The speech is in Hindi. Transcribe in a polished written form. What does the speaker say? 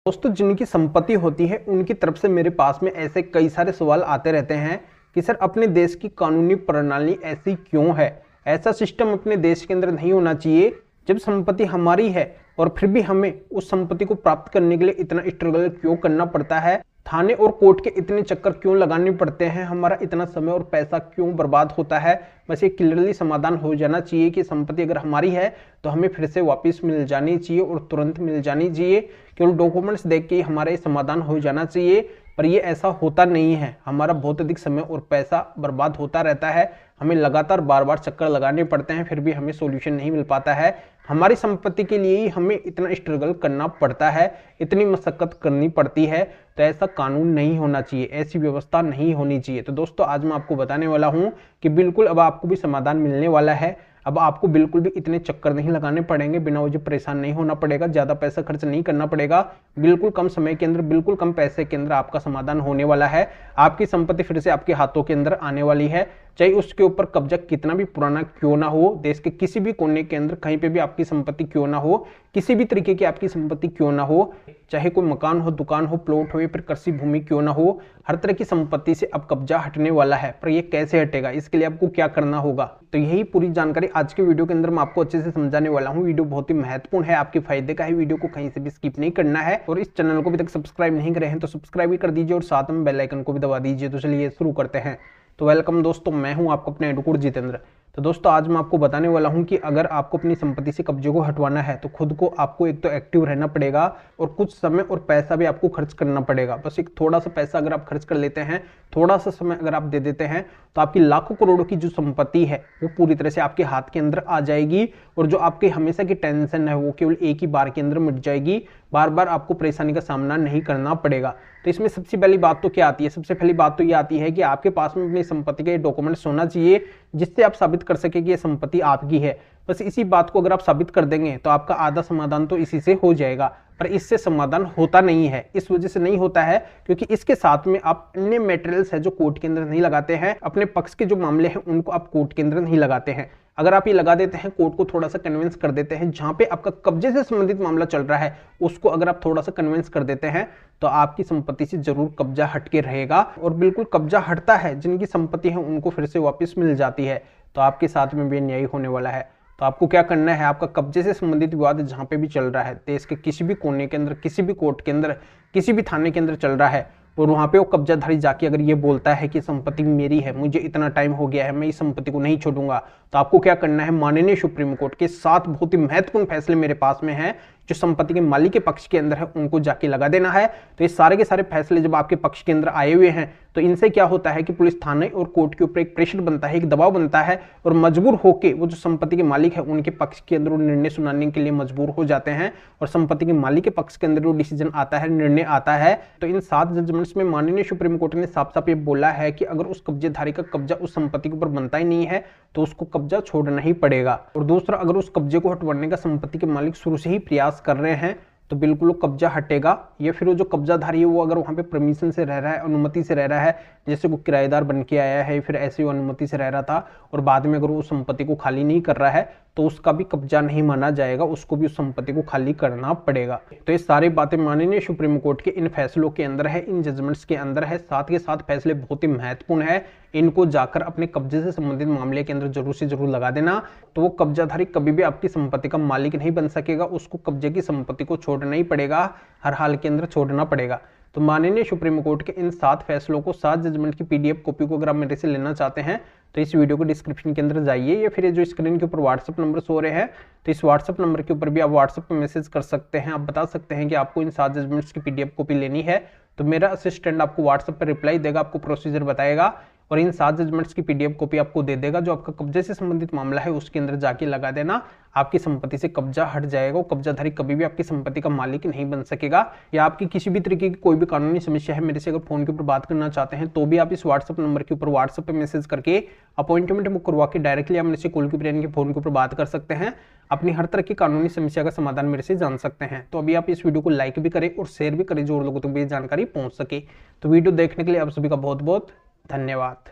दोस्तों, जिनकी संपत्ति होती है उनकी तरफ से मेरे पास में ऐसे कई सारे सवाल आते रहते हैं कि सर अपने देश की कानूनी प्रणाली ऐसी क्यों है, ऐसा सिस्टम अपने देश के अंदर नहीं होना चाहिए। जब संपत्ति हमारी है और फिर भी हमें उस संपत्ति को प्राप्त करने के लिए इतना स्ट्रगल क्यों करना पड़ता है, थाने और कोर्ट के इतने चक्कर क्यों लगाने पड़ते हैं, हमारा इतना समय और पैसा क्यों बर्बाद होता है। बस ये क्लियरली समाधान हो जाना चाहिए कि संपत्ति अगर हमारी है तो हमें फिर से वापस मिल जानी चाहिए और तुरंत मिल जानी चाहिए। केवल डॉक्यूमेंट्स देख के हमारा ये समाधान हो जाना चाहिए, पर ये ऐसा होता नहीं है। हमारा बहुत अधिक समय और पैसा बर्बाद होता रहता है, हमें लगातार बार बार चक्कर लगाने पड़ते हैं, फिर भी हमें सॉल्यूशन नहीं मिल पाता है। हमारी संपत्ति के लिए ही हमें इतना स्ट्रगल करना पड़ता है, इतनी मशक्कत करनी पड़ती है। तो ऐसा कानून नहीं होना चाहिए, ऐसी व्यवस्था नहीं होनी चाहिए। तो दोस्तों, आज मैं आपको बताने वाला हूं कि बिल्कुल अब आपको भी समाधान मिलने वाला है। अब आपको बिल्कुल भी इतने चक्कर नहीं लगाने पड़ेंगे, बिना वजह परेशान नहीं होना पड़ेगा, ज्यादा पैसा खर्च नहीं करना पड़ेगा। बिल्कुल कम समय के अंदर, बिल्कुल कम पैसे के अंदर आपका समाधान होने वाला है। आपकी संपत्ति फिर से आपके हाथों के अंदर आने वाली है, चाहे उसके ऊपर कब्जा कितना भी पुराना क्यों ना हो, देश के किसी भी कोने के अंदर कहीं पे भी आपकी संपत्ति क्यों ना हो, किसी भी तरीके की आपकी संपत्ति क्यों ना हो, चाहे कोई मकान हो, दुकान हो, प्लॉट हो या फिर कृषि भूमि क्यों ना हो, हर तरह की संपत्ति से अब कब्जा हटने वाला है। पर ये कैसे हटेगा, इसके लिए आपको क्या करना होगा, तो यही पूरी जानकारी आज के वीडियो के अंदर मैं आपको अच्छे से समझाने वाला हूँ। वीडियो बहुत ही महत्वपूर्ण है, आपके फायदे का है, वीडियो को कहीं से भी स्किप नहीं करना है। और इस चैनल को अभी तक सब्सक्राइब नहीं करे हैं तो सब्सक्राइब भी कर दीजिए और साथ में बेल आइकन को भी दबा दीजिए। तो चलिए शुरू करते हैं। तो वेलकम दोस्तों, मैं हूं आपको अपने एडवोकेट जितेंद्र। तो दोस्तों, आज मैं आपको बताने वाला हूं कि अगर आपको अपनी संपत्ति से कब्जे को हटवाना है तो खुद को आपको एक तो एक्टिव रहना पड़ेगा और कुछ समय और पैसा भी आपको खर्च करना पड़ेगा। बस एक थोड़ा सा पैसा अगर आप खर्च कर लेते हैं, थोड़ा सा समय अगर आप दे देते हैं, तो आपकी लाखों करोड़ों की जो संपत्ति है वो पूरी तरह से आपके हाथ के अंदर आ जाएगी। और जो आपकी हमेशा की टेंशन है वो केवल एक ही बार के अंदर मिट जाएगी, बार बार आपको परेशानी का सामना नहीं करना पड़ेगा। तो इसमें सबसे पहली बात तो क्या आती है, सबसे पहली बात तो ये आती है कि आपके पास में अपनी संपत्ति के डॉक्यूमेंट्स होना चाहिए जिससे आप साबित कर सके कि ये संपत्ति आपकी है। बस इसी बात को अगर आप साबित कर देंगे तो आपका आधा समाधान तो इसी से हो जाएगा। पर इससे समाधान होता नहीं है, इस वजह से नहीं होता है क्योंकि इसके साथ में आप अन्य मटेरियल्स है जो कोर्ट के अंदर नहीं लगाते हैं, अपने पक्ष के जो मामले हैं उनको आप कोर्ट के अंदर नहीं लगाते हैं। अगर आप ये लगा देते हैं, कोर्ट को थोड़ा सा कन्विंस कर देते हैं, जहां पे आपका कब्जे से संबंधित मामला चल रहा है उसको अगर आप थोड़ा सा कन्विंस कर देते हैं तो आपकी संपत्ति से जरूर कब्जा हटके रहेगा। और बिल्कुल कब्जा हटता है, जिनकी संपत्ति है उनको फिर से वापस मिल जाती है। तो आपके साथ में भी न्याय होने वाला है। तो आपको क्या करना है, आपका कब्जे से संबंधित विवाद जहां पे भी चल रहा है, देश के किसी भी कोने के अंदर, किसी भी कोर्ट के अंदर, किसी भी थाने के अंदर चल रहा है, और वहां पे वो कब्जाधारी जाके अगर ये बोलता है कि संपत्ति मेरी है, मुझे इतना टाइम हो गया है, मैं इस संपत्ति को नहीं छोड़ूंगा, तो आपको क्या करना है, माननीय सुप्रीम कोर्ट के 7 बहुत ही महत्वपूर्ण फैसले मेरे पास में हैं जो संपत्ति के मालिक के पक्ष के अंदर है, उनको जाके लगा देना है। तो ये सारे के सारे फैसले जब आपके पक्ष के अंदर आए हुए हैं तो इनसे क्या होता है कि पुलिस थाने और कोर्ट के ऊपर एक प्रेशर बनता है, एक दबाव बनता है, और मजबूर होकर वो जो संपत्ति के मालिक है उनके पक्ष के अंदर वो निर्णय सुनाने के लिए मजबूर हो जाते हैं। और संपत्ति के मालिक के पक्ष के अंदर वो डिसीजन आता है, निर्णय आता है। तो इन 7 जजमेंट्स में माननीय सुप्रीम कोर्ट ने साफ साफ ये बोला है कि अगर उस कब्जेधारी का कब्जा उस संपत्ति के ऊपर बनता ही नहीं है तो उसको कब्जा छोड़ना ही पड़ेगा। और दूसरा, अगर उस कब्जे को हटवाने का संपत्ति के मालिक शुरू से ही प्रयास कर रहे हैं तो बिल्कुल वो कब्जा हटेगा। या फिर वो जो कब्जाधारी है वो अगर वहां पे परमिशन से रह रहा है, अनुमति से रह रहा है, जैसे वो किराएदार बन के आया है, फिर ऐसे ही अनुमति से रह रहा था और बाद में अगर वो संपत्ति को खाली नहीं कर रहा है तो उसका भी कब्जा नहीं माना जाएगा, उसको भी उस संपत्ति को खाली करना पड़ेगा। तो ये सारी बातें माननीय सुप्रीम कोर्ट के इन फैसलों के अंदर है, इन जजमेंट्स के अंदर है। साथ के साथ फैसले बहुत ही महत्वपूर्ण है, इनको जाकर अपने कब्जे से संबंधित मामले के अंदर जरूर से जरूर लगा देना। तो वो कब्जाधारी कभी भी आपकी संपत्ति का मालिक नहीं बन सकेगा, उसको कब्जे की संपत्ति को छोड़ना ही पड़ेगा, हर हाल के अंदर छोड़ना पड़ेगा। तो माननीय सुप्रीम कोर्ट के इन 7 फैसलों को, 7 जजमेंट की PDF कॉपी को अगर आप मेरे से लेना चाहते हैं तो इस वीडियो को डिस्क्रिप्शन के अंदर जाइए, या फिर ये जो स्क्रीन के ऊपर व्हाट्सएप नंबर सो रहे हैं तो इस व्हाट्सएप नंबर के ऊपर भी आप व्हाट्सएप पर मैसेज कर सकते हैं। आप बता सकते हैं कि आपको इन 7 जजमेंट्स की PDF कॉपी लेनी है, तो मेरा असिस्टेंट आपको व्हाट्सएप पर रिप्लाई देगा, आपको प्रोसीजर बताएगा और इन 7 जजमेंट्स की PDF कॉपी आपको दे देगा। जो आपका कब्जे से संबंधित मामला है उसके अंदर जाके लगा देना, आपकी संपत्ति से कब्जा हट जाएगा। वो कब्जाधारी कभी भी आपकी संपत्ति का मालिक नहीं बन सकेगा। या आपकी किसी भी तरीके की कोई भी कानूनी समस्या है, मेरे से अगर फोन के ऊपर बात करना चाहते हैं तो भी आप इस व्हाट्सएप नंबर के ऊपर व्हाट्सएप पे मैसेज करके अपॉइंटमेंट बुक करवा के डायरेक्टली आप मेरे से कॉल के ऊपर, फोन के ऊपर बात कर सकते हैं, अपनी हर तरह की कानूनी समस्या का समाधान मेरे से जान सकते हैं। तो अभी आप इस वीडियो को लाइक भी करें और शेयर भी करें जो और लोगों तक भी जानकारी पहुंच सके। तो वीडियो देखने के लिए आप सभी का बहुत बहुत धन्यवाद।